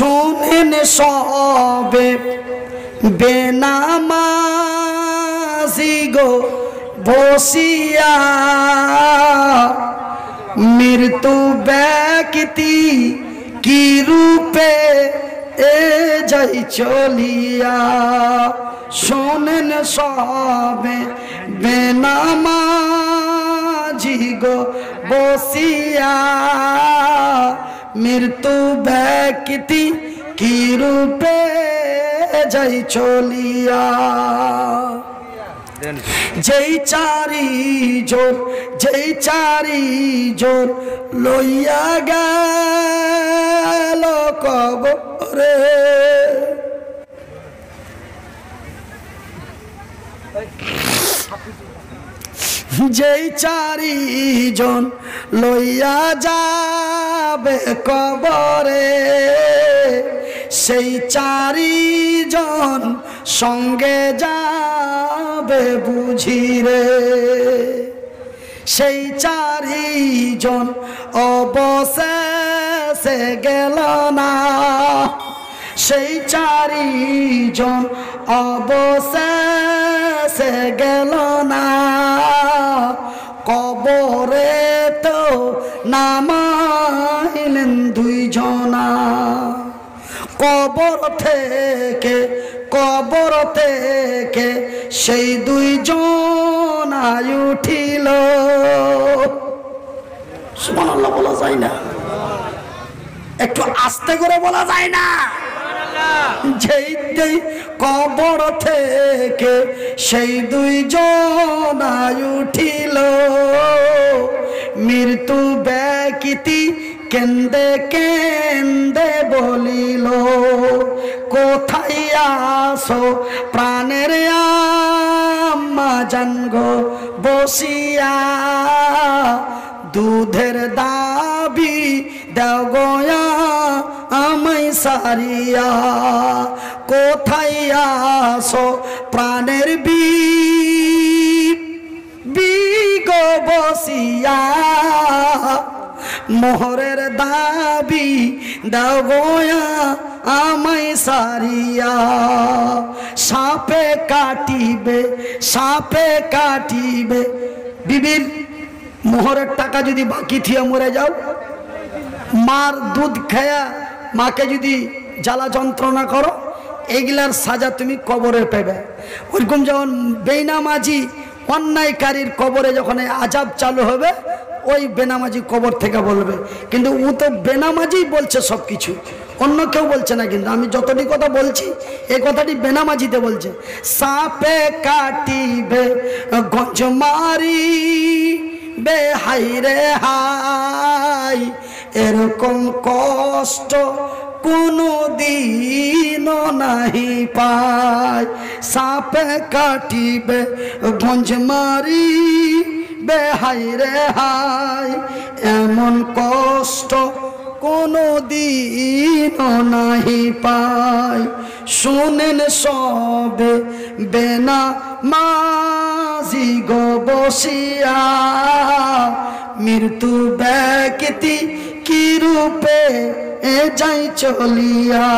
শুনেন সবে বেনামাজি গো বসিয়া মৃত্যু ব্যক্তি কি রূপে এ যাই চলিয়া শোনেন সবে বেনামাজি গো বসিয়া মৃত্যু ব্যক্তি কি রূপে যাই চলিয়া যেই চারি জোর লইয়া গেল কবরে যেই চারিজন লইয়া যাবে কবরে সেই চারিজন সঙ্গে যাবে বুঝিরে সেই চারিজন অবশেষে গেল না সেই চারিজন অবশেষে গেল না কবরে তো নামাইলেন দুইজনা কবর থেকে সেই দুইজন উঠিল সুবহানাল্লাহ বলা যায় না একটু আস্তে করে বলা যায় না যেই কবর থেকে সেই দুইজন উঠিল মৃত্যু ব্যক্তি কেন্দে কেন্দে বলিল কোথায় আসো প্রাণের আম্মা জান গো বসিয়া দুধের দাবি দাও গয়া আমায় সারিয়া কোথায় আসো প্রাণের বিগো বসিয়া মোহরের দাবি দাও গয়া আমায় সারিয়া সাপে কাটিবে বিবির মোহরের টাকা যদি বাকি থিয়ে মরে যাও মার দুধ খায়া মাকে যদি জ্বালা যন্ত্রণা করো এগুলার সাজা তুমি কবরে পেবে ওরকম যখন বেনামাজি অন্যায়কারীর কবরে যখন আজাব চালু হবে ওই বেনামাজি কবর থেকে বলবে কিন্তু ও তো বেনামাজি বলছে সব কিছু অন্য কেউ বলছে না কিন্তু আমি যতটি কথা বলছি এই কথাটি বেনামাজিতে বলছে সাপে কাটিবে গঞ্জ মারি বে হাই রে হাই এরকম কষ্ট কোনো দিন নাহি পায় সাপে কাটিবে গঞ্জ মারি বে হাই রে হাই এমন কষ্ট কোনো দিন নাহি পায় শুনেন সবে বেনামাজি গো বসিয়া মৃত্যু ব্যক্তি কি রূপে এ যাই চলিয়া